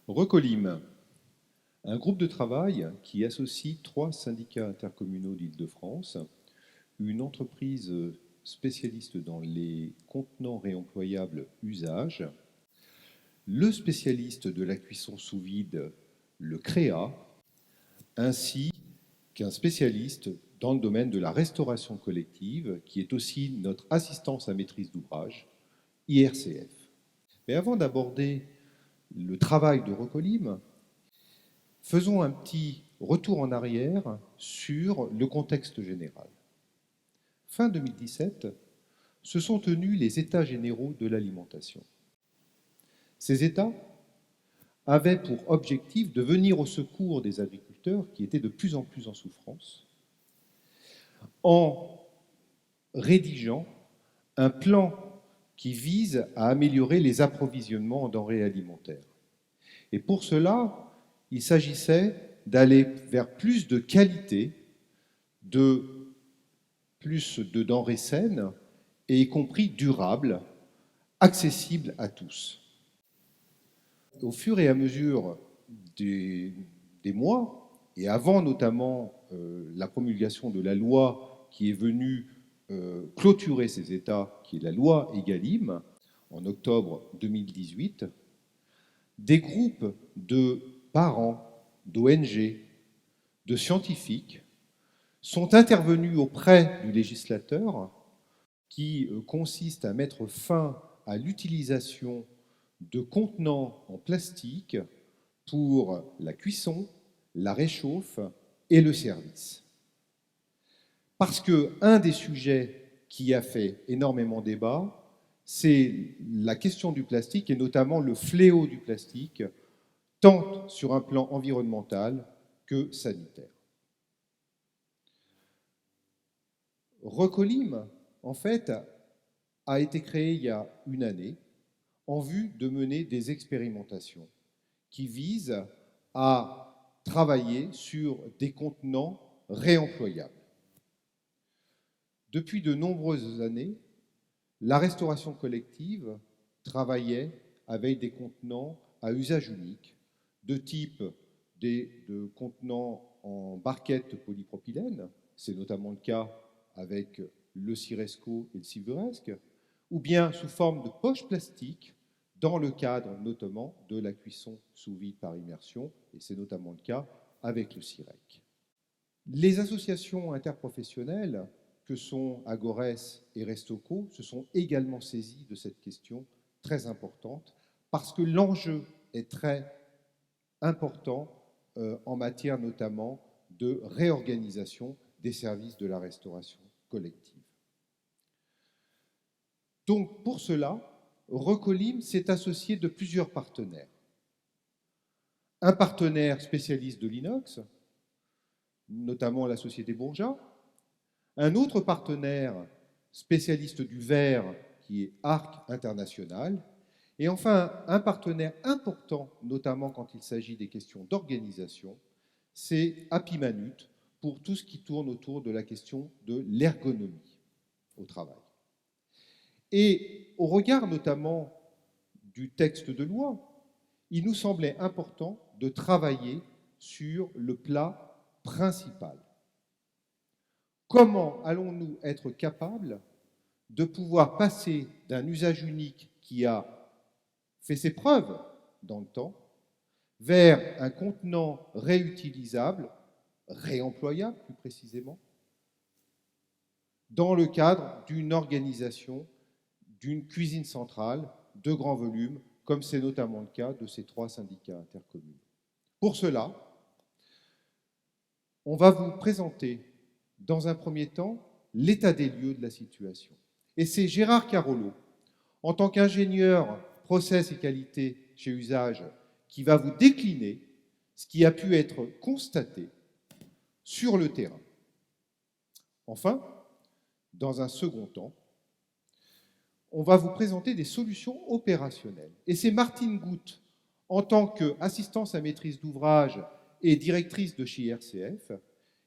Recolim, un groupe de travail qui associe 3 syndicats intercommunaux d'Île-de-France, une entreprise spécialiste dans les contenants réemployables usage, le spécialiste de la cuisson sous vide, le CREA, ainsi qu'un spécialiste dans le domaine de la restauration collective, qui est aussi notre assistance à maîtrise d'ouvrage, IRCF. Mais avant d'aborder le travail de Recolim, faisons un petit retour en arrière sur le contexte général. Fin 2017, se sont tenus les États généraux de l'alimentation. Ces États avaient pour objectif de venir au secours des agriculteurs qui étaient de plus en plus en souffrance en rédigeant un plan qui vise à améliorer les approvisionnements en denrées alimentaires. Et pour cela, il s'agissait d'aller vers plus de qualité, plus de denrées saines, et y compris durables, accessibles à tous. Au fur et à mesure des mois, et avant notamment la promulgation de la loi qui est venue clôturer ces États, qui est la loi Egalim, en octobre 2018, des groupes de parents, d'ONG, de scientifiques sont intervenus auprès du législateur qui consiste à mettre fin à l'utilisation de contenants en plastique pour la cuisson, la réchauffe et le service. Parce qu'un des sujets qui a fait énormément débat, c'est la question du plastique et notamment le fléau du plastique, tant sur un plan environnemental que sanitaire. Recolim, en fait, a été créé il y a une année en vue de mener des expérimentations qui visent à travailler sur des contenants réemployables. Depuis de nombreuses années, la restauration collective travaillait avec des contenants à usage unique, de type de contenants en barquettes polypropylène, c'est notamment le cas avec le Ciresco et le Silveresque, ou bien sous forme de poches plastiques, dans le cadre notamment de la cuisson sous vide par immersion, et c'est notamment le cas avec le CIREC. Les associations interprofessionnelles que sont Agores et Restoco se sont également saisies de cette question très importante, parce que l'enjeu est très important en matière notamment de réorganisation des services de la restauration collective. Donc pour cela, Recolim s'est associé de plusieurs partenaires. Un partenaire spécialiste de l'inox, notamment la société Bourgeat, un autre partenaire spécialiste du verre qui est Arc International, et enfin un partenaire important, notamment quand il s'agit des questions d'organisation, c'est Happy Manute pour tout ce qui tourne autour de la question de l'ergonomie au travail. Et au regard notamment du texte de loi, il nous semblait important de travailler sur le plat principal. Comment allons-nous être capables de pouvoir passer d'un usage unique qui a fait ses preuves dans le temps vers un contenant réutilisable, réemployable plus précisément, dans le cadre d'une organisation, d'une cuisine centrale de grand volume, comme c'est notamment le cas de ces 3 syndicats intercommunaux. Pour cela, on va vous présenter dans un premier temps l'état des lieux de la situation. Et c'est Gérard Carollo, en tant qu'ingénieur process et qualité chez Usage, qui va vous décliner ce qui a pu être constaté sur le terrain. Enfin, dans un second temps, on va vous présenter des solutions opérationnelles. Et c'est Martine Goutte, en tant qu'assistance à maîtrise d'ouvrage et directrice de chez RCF,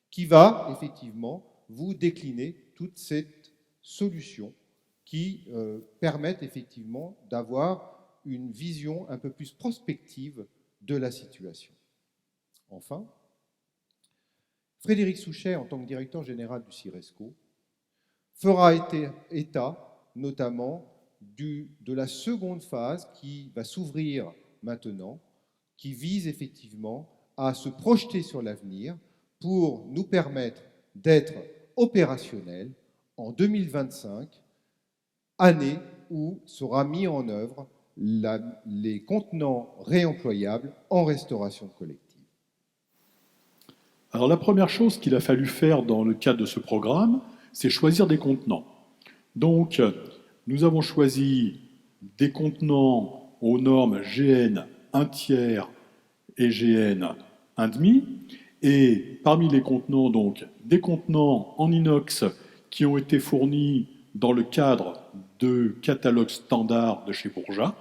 qui va effectivement vous décliner toutes ces solutions qui permettent effectivement d'avoir une vision un peu plus prospective de la situation. Enfin, Frédéric Souchet, en tant que directeur général du CIRESCO, fera état notamment de la seconde phase qui va s'ouvrir maintenant, qui vise effectivement à se projeter sur l'avenir pour nous permettre d'être opérationnels en 2025, année où sera mis en œuvre les contenants réemployables en restauration collective. Alors la première chose qu'il a fallu faire dans le cadre de ce programme, c'est choisir des contenants. Donc, nous avons choisi des contenants aux normes GN 1 tiers et GN 1,5. Et parmi les contenants, donc, des contenants en inox qui ont été fournis dans le cadre de catalogue standard de chez Bourgeat.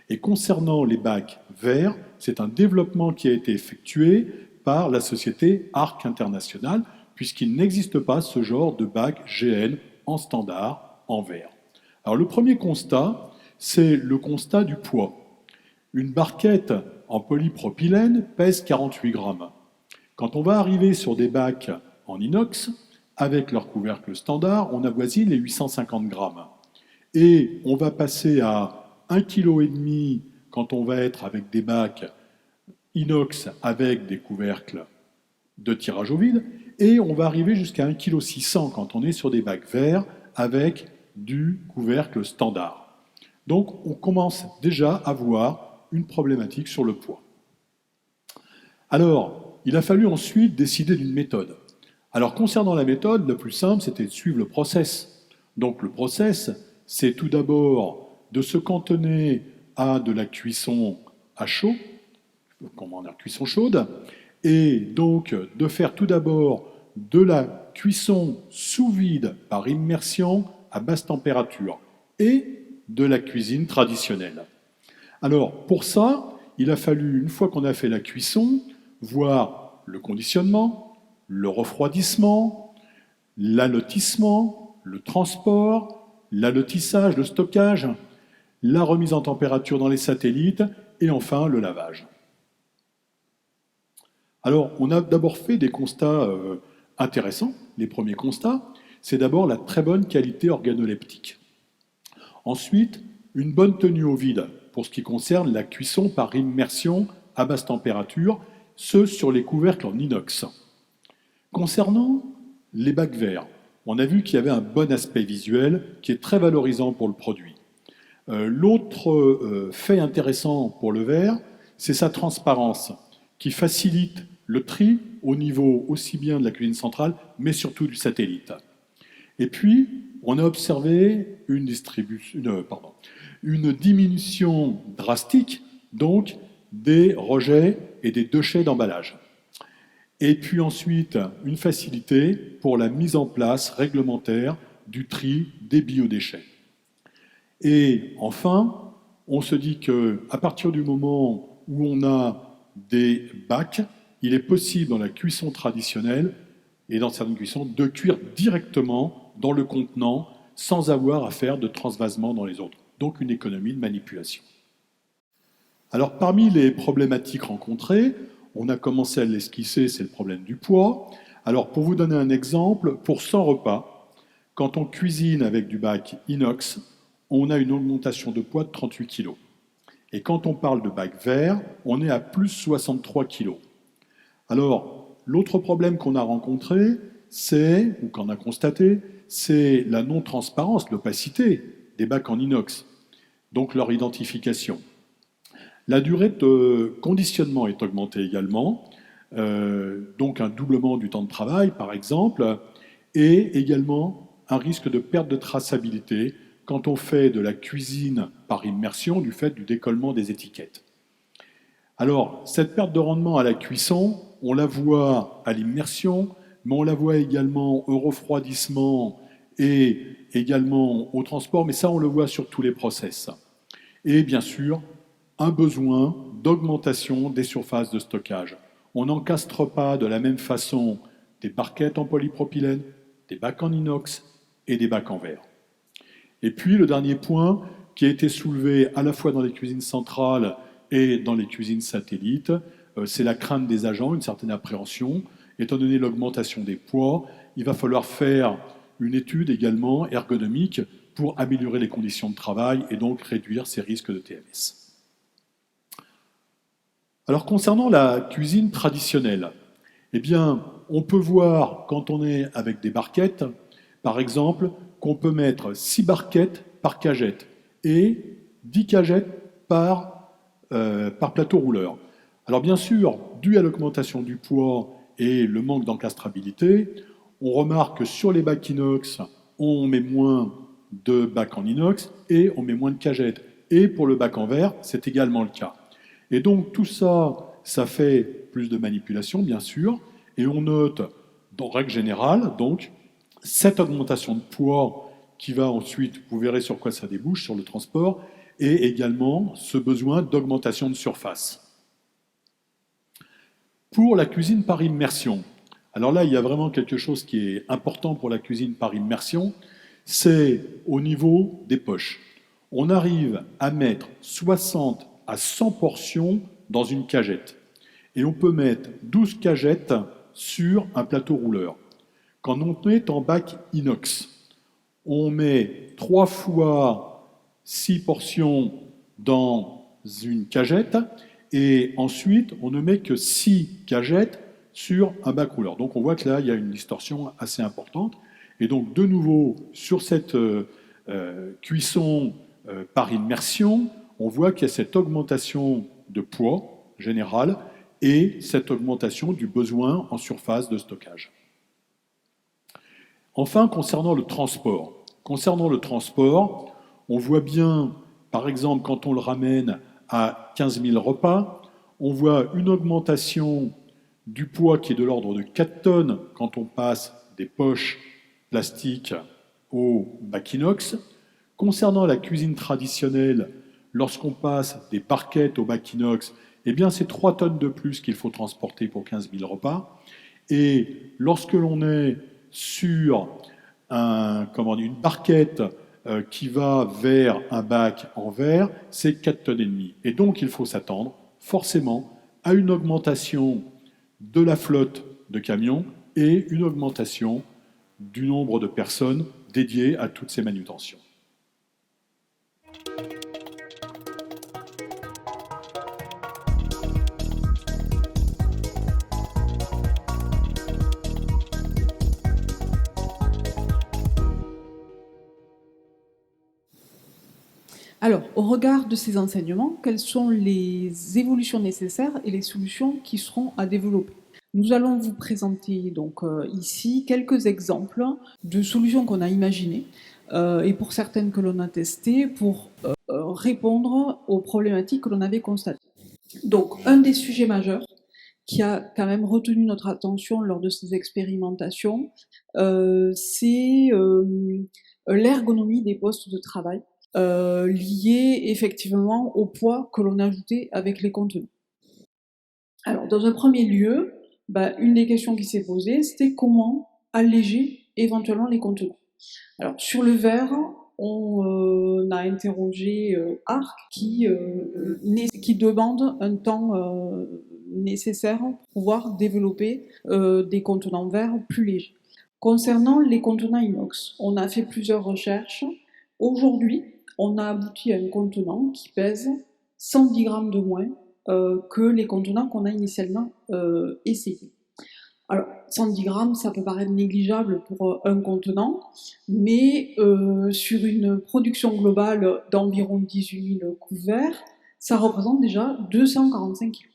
Et concernant les bacs verts, c'est un développement qui a été effectué par la société Arc International, puisqu'il n'existe pas ce genre de bac GN en standard en verre. Alors le premier constat, c'est le constat du poids. Une barquette en polypropylène pèse 48 grammes. Quand on va arriver sur des bacs en inox, avec leur couvercle standard, on avoisine les 850 grammes. Et on va passer à 1,5 kg quand on va être avec des bacs inox avec des couvercles de tirage au vide, et on va arriver jusqu'à 1,6 kg quand on est sur des bacs verts avec du couvercle standard. Donc on commence déjà à voir une problématique sur le poids. Alors, il a fallu ensuite décider d'une méthode. Alors concernant la méthode, le plus simple, c'était de suivre le process. Donc le process, c'est tout d'abord de se cantonner à de la cuisson à chaud, comment dire, cuisson chaude, et donc de faire tout d'abord de la cuisson sous vide par immersion à basse température et de la cuisine traditionnelle. Alors pour ça, il a fallu, une fois qu'on a fait la cuisson, voir le conditionnement, le refroidissement, l'allotissement, le transport, l'allotissage, le stockage, la remise en température dans les satellites et enfin le lavage. Alors, on a d'abord fait des constats intéressants. Les premiers constats, c'est d'abord la très bonne qualité organoleptique. Ensuite, une bonne tenue au vide pour ce qui concerne la cuisson par immersion à basse température, ce sur les couvercles en inox. Concernant les bacs verts, on a vu qu'il y avait un bon aspect visuel qui est très valorisant pour le produit. L'autre fait intéressant pour le verre, c'est sa transparence, qui facilite le tri au niveau aussi bien de la cuisine centrale, mais surtout du satellite. Et puis, on a observé une diminution drastique, donc, des rejets et des déchets d'emballage. Et puis ensuite, une facilité pour la mise en place réglementaire du tri des biodéchets. Et enfin, on se dit qu'à partir du moment où on a des bacs, il est possible dans la cuisson traditionnelle et dans certaines cuissons de cuire directement dans le contenant sans avoir à faire de transvasement dans les autres. Donc une économie de manipulation. Alors parmi les problématiques rencontrées, on a commencé à l'esquisser, c'est le problème du poids. Alors pour vous donner un exemple, pour 100 repas, quand on cuisine avec du bac inox, on a une augmentation de poids de 38 kg. Et quand on parle de bac vert, on est à plus 63 kg. Alors, l'autre problème qu'on a rencontré, ou qu'on a constaté, c'est la non-transparence, l'opacité des bacs en inox, donc leur identification. La durée de conditionnement est augmentée également, donc un doublement du temps de travail, par exemple, et également un risque de perte de traçabilité quand on fait de la cuisine par immersion du fait du décollement des étiquettes. Alors, cette perte de rendement à la cuisson, on la voit à l'immersion, mais on la voit également au refroidissement et également au transport, mais ça, on le voit sur tous les process. Et bien sûr, un besoin d'augmentation des surfaces de stockage. On n'encastre pas de la même façon des barquettes en polypropylène, des bacs en inox et des bacs en verre. Et puis, le dernier point qui a été soulevé à la fois dans les cuisines centrales et dans les cuisines satellites, c'est la crainte des agents, une certaine appréhension. Étant donné l'augmentation des poids, il va falloir faire une étude également ergonomique pour améliorer les conditions de travail et donc réduire ces risques de TMS. Alors concernant la cuisine traditionnelle, eh bien, on peut voir quand on est avec des barquettes, par exemple, qu'on peut mettre 6 barquettes par cagette et 10 cagettes par plateau rouleur. Alors bien sûr, dû à l'augmentation du poids et le manque d'encastrabilité, on remarque que sur les bacs inox, on met moins de bacs en inox et on met moins de cagettes. Et pour le bac en verre, c'est également le cas. Et donc tout ça, ça fait plus de manipulation, bien sûr, et on note, dans règle générale, donc, cette augmentation de poids qui va ensuite, vous verrez sur quoi ça débouche, sur le transport, et également ce besoin d'augmentation de surface. Pour la cuisine par immersion, alors là, il y a vraiment quelque chose qui est important pour la cuisine par immersion, c'est au niveau des poches. On arrive à mettre 60 à 100 portions dans une cagette. Et on peut mettre 12 cagettes sur un plateau rouleur. Quand on est en bac inox, on met 3 fois 6 portions dans une cagette et ensuite on ne met que 6 cagettes sur un bac rouleur. Donc on voit que là, il y a une distorsion assez importante. Et donc de nouveau, sur cette cuisson par immersion, on voit qu'il y a cette augmentation de poids général et cette augmentation du besoin en surface de stockage. Enfin, concernant le transport. On voit bien, par exemple, quand on le ramène à 15 000 repas, on voit une augmentation du poids qui est de l'ordre de 4 tonnes quand on passe des poches plastiques au bac inox. Concernant la cuisine traditionnelle, lorsqu'on passe des barquettes au bac inox, eh bien c'est 3 tonnes de plus qu'il faut transporter pour 15 000 repas. Et lorsque l'on est sur une barquette qui va vers un bac en verre, c'est 4 tonnes et demie. Et donc il faut s'attendre forcément à une augmentation de la flotte de camions et une augmentation du nombre de personnes dédiées à toutes ces manutentions. Alors, au regard de ces enseignements, quelles sont les évolutions nécessaires et les solutions qui seront à développer? Nous allons vous présenter donc ici quelques exemples de solutions qu'on a imaginées et pour certaines que l'on a testées pour répondre aux problématiques que l'on avait constatées. Donc, un des sujets majeurs qui a quand même retenu notre attention lors de ces expérimentations, c'est l'ergonomie des postes de travail. Lié effectivement au poids que l'on ajoutait avec les contenants. Alors, dans un premier lieu, une des questions qui s'est posée, c'était comment alléger éventuellement les contenants. Alors, sur le verre, on a interrogé ARC qui demande un temps nécessaire pour pouvoir développer des contenants verre plus légers. Concernant les contenants inox, on a fait plusieurs recherches. Aujourd'hui, on a abouti à un contenant qui pèse 110 grammes de moins que les contenants qu'on a initialement essayés. Alors, 110 grammes, ça peut paraître négligeable pour un contenant, mais sur une production globale d'environ 18 000 couverts, ça représente déjà 245 kg.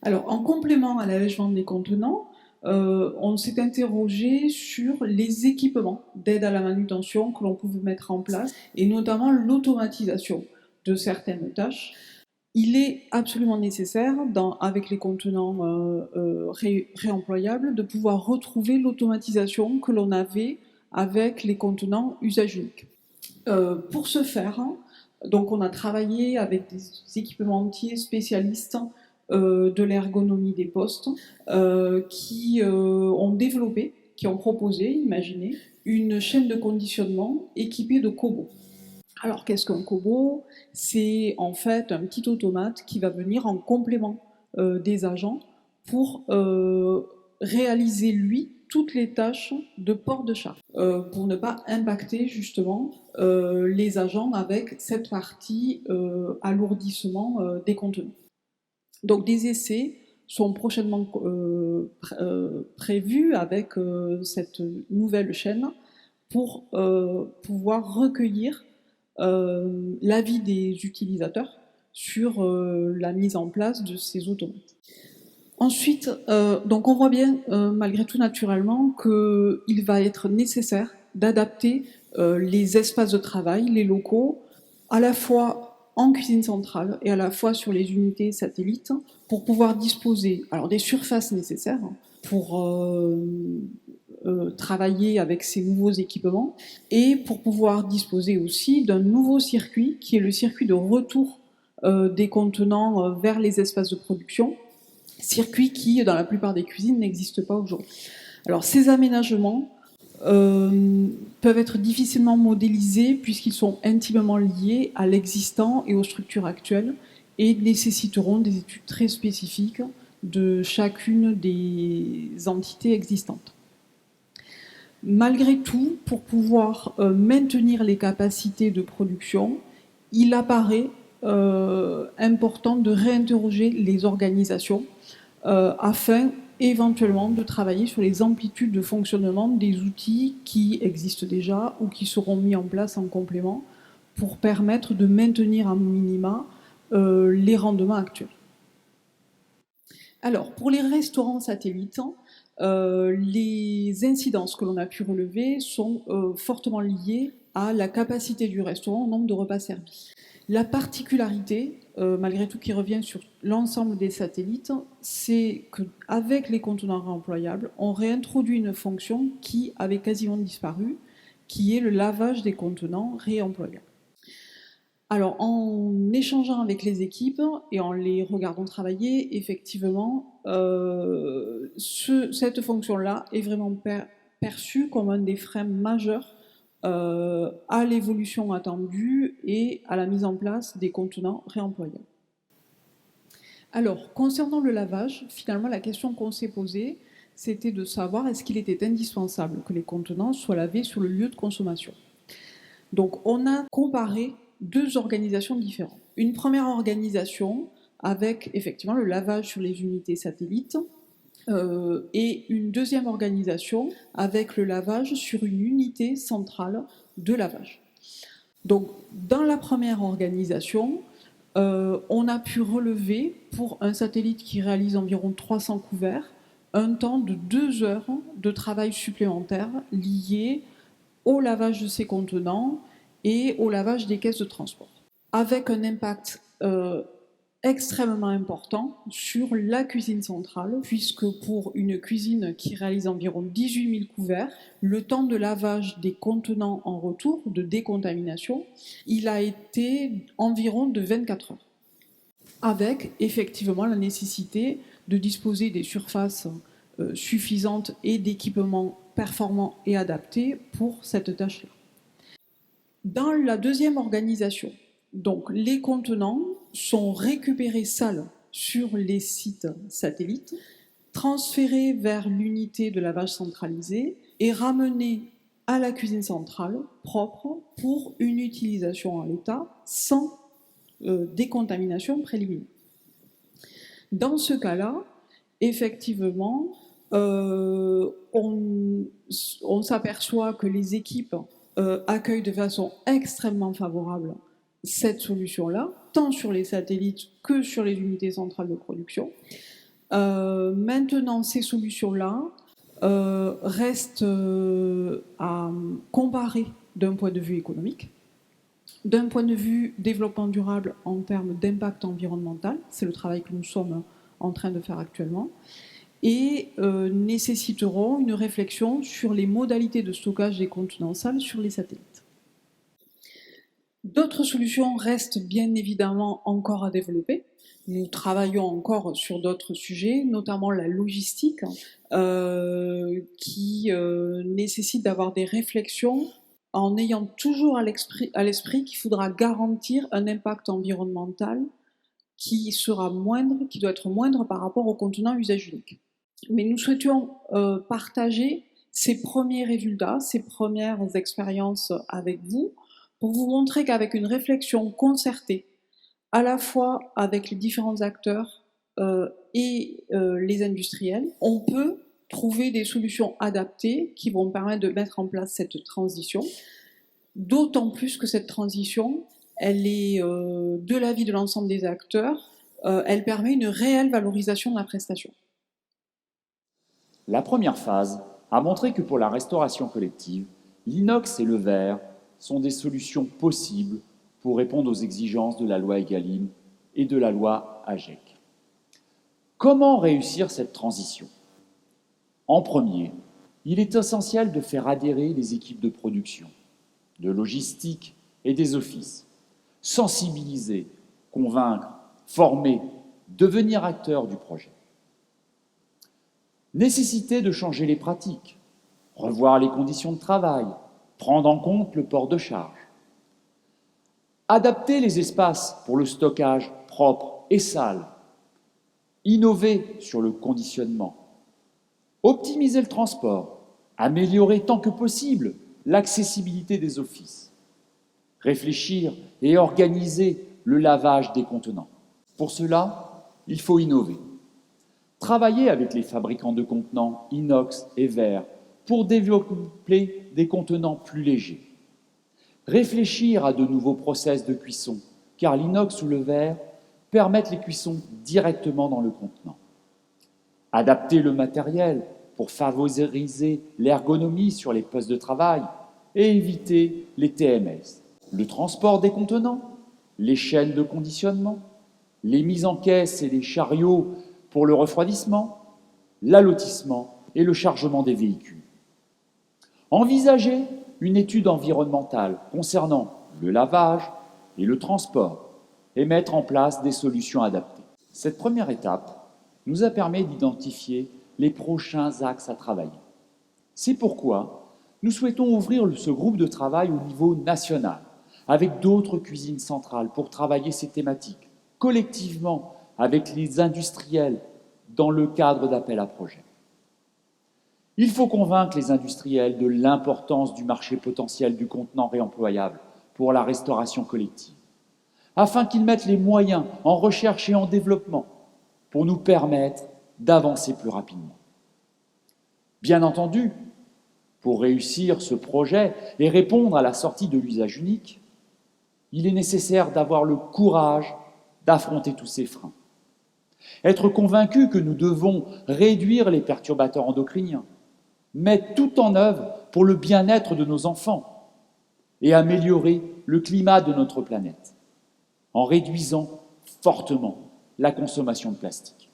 Alors, en complément à l'allègement des contenants, on s'est interrogé sur les équipements d'aide à la manutention que l'on pouvait mettre en place, et notamment l'automatisation de certaines tâches. Il est absolument nécessaire, avec les contenants réemployables, de pouvoir retrouver l'automatisation que l'on avait avec les contenants usage unique. Pour ce faire, donc on a travaillé avec des équipementiers spécialistes de l'ergonomie des postes qui ont proposé, imaginé, une chaîne de conditionnement équipée de cobots. Alors, qu'est-ce qu'un cobot? C'est en fait un petit automate qui va venir en complément des agents pour réaliser, lui, toutes les tâches de port de charge, pour ne pas impacter justement les agents avec cette partie alourdissement des contenants. Donc des essais sont prochainement prévus avec cette nouvelle chaîne pour pouvoir recueillir l'avis des utilisateurs sur la mise en place de ces automates. Ensuite, donc on voit bien malgré tout naturellement qu'il va être nécessaire d'adapter les espaces de travail, les locaux, à la fois en cuisine centrale et à la fois sur les unités satellites pour pouvoir disposer alors des surfaces nécessaires pour travailler avec ces nouveaux équipements et pour pouvoir disposer aussi d'un nouveau circuit qui est le circuit de retour des contenants vers les espaces de production, circuit qui, dans la plupart des cuisines, n'existe pas aujourd'hui. Alors ces aménagements peuvent être difficilement modélisés puisqu'ils sont intimement liés à l'existant et aux structures actuelles et nécessiteront des études très spécifiques de chacune des entités existantes. Malgré tout, pour pouvoir maintenir les capacités de production, il apparaît important de réinterroger les organisations afin éventuellement de travailler sur les amplitudes de fonctionnement des outils qui existent déjà ou qui seront mis en place en complément pour permettre de maintenir en minima les rendements actuels. Alors, pour les restaurants satellites, les incidences que l'on a pu relever sont fortement liées à la capacité du restaurant au nombre de repas servis. La particularité, malgré tout, qui revient sur l'ensemble des satellites, c'est qu'avec les contenants réemployables, on réintroduit une fonction qui avait quasiment disparu, qui est le lavage des contenants réemployables. Alors, en échangeant avec les équipes et en les regardant travailler, effectivement, cette fonction-là est vraiment perçue comme un des freins majeurs à l'évolution attendue et à la mise en place des contenants réemployables. Alors, concernant le lavage, finalement, la question qu'on s'est posée, c'était de savoir est-ce qu'il était indispensable que les contenants soient lavés sur le lieu de consommation. Donc, on a comparé deux organisations différentes. Une première organisation avec effectivement le lavage sur les unités satellites et une deuxième organisation avec le lavage sur une unité centrale de lavage. Donc, dans la première organisation, on a pu relever pour un satellite qui réalise environ 300 couverts un temps de 2 heures de travail supplémentaire lié au lavage de ces contenants et au lavage des caisses de transport, avec un impact extrêmement important sur la cuisine centrale, puisque pour une cuisine qui réalise environ 18 000 couverts, le temps de lavage des contenants en retour, de décontamination, il a été environ de 24 heures, avec effectivement la nécessité de disposer des surfaces suffisantes et d'équipements performants et adaptés pour cette tâche-là. Dans la deuxième organisation, donc les contenants sont récupérés sales sur les sites satellites, transférés vers l'unité de lavage centralisée et ramenés à la cuisine centrale propre pour une utilisation en l'état sans décontamination préliminaire. Dans ce cas-là, effectivement, on s'aperçoit que les équipes accueillent de façon extrêmement favorable cette solution-là, tant sur les satellites que sur les unités centrales de production. Maintenant, ces solutions-là restent à comparer d'un point de vue économique, d'un point de vue développement durable en termes d'impact environnemental, c'est le travail que nous sommes en train de faire actuellement, et nécessiteront une réflexion sur les modalités de stockage des contenants sales sur les satellites. D'autres solutions restent bien évidemment encore à développer. Nous travaillons encore sur d'autres sujets, notamment la logistique, qui nécessite d'avoir des réflexions en ayant toujours à l'esprit qu'il faudra garantir un impact environnemental qui sera moindre, qui doit être moindre par rapport au contenant usage unique. Mais nous souhaitions partager ces premiers résultats, ces premières expériences avec vous, pour vous montrer qu'avec une réflexion concertée, à la fois avec les différents acteurs et les industriels, on peut trouver des solutions adaptées qui vont permettre de mettre en place cette transition, d'autant plus que cette transition, elle est de l'avis de l'ensemble des acteurs, elle permet une réelle valorisation de la prestation. La première phase a montré que pour la restauration collective, l'inox et le verre sont des solutions possibles pour répondre aux exigences de la loi Egalim et de la loi AGEC. Comment réussir cette transition? En premier, il est essentiel de faire adhérer les équipes de production, de logistique et des offices. Sensibiliser, convaincre, former, devenir acteur du projet. Nécessité de changer les pratiques, revoir les conditions de travail, prendre en compte le port de charge. Adapter les espaces pour le stockage propre et sale. Innover sur le conditionnement. Optimiser le transport. Améliorer tant que possible l'accessibilité des offices. Réfléchir et organiser le lavage des contenants. Pour cela, il faut innover. Travailler avec les fabricants de contenants inox et verre pour développer des contenants plus légers. Réfléchir à de nouveaux process de cuisson, car l'inox ou le verre permettent les cuissons directement dans le contenant. Adapter le matériel pour favoriser l'ergonomie sur les postes de travail et éviter les TMS. Le transport des contenants, les chaînes de conditionnement, les mises en caisse et les chariots pour le refroidissement, l'allotissement et le chargement des véhicules. Envisager une étude environnementale concernant le lavage et le transport et mettre en place des solutions adaptées. Cette première étape nous a permis d'identifier les prochains axes à travailler. C'est pourquoi nous souhaitons ouvrir ce groupe de travail au niveau national, avec d'autres cuisines centrales pour travailler ces thématiques, collectivement avec les industriels dans le cadre d'appels à projets. Il faut convaincre les industriels de l'importance du marché potentiel du contenant réemployable pour la restauration collective, afin qu'ils mettent les moyens en recherche et en développement pour nous permettre d'avancer plus rapidement. Bien entendu, pour réussir ce projet et répondre à la sortie de l'usage unique, il est nécessaire d'avoir le courage d'affronter tous ces freins. Être convaincu que nous devons réduire les perturbateurs endocriniens, mettre tout en œuvre pour le bien-être de nos enfants et améliorer le climat de notre planète en réduisant fortement la consommation de plastique.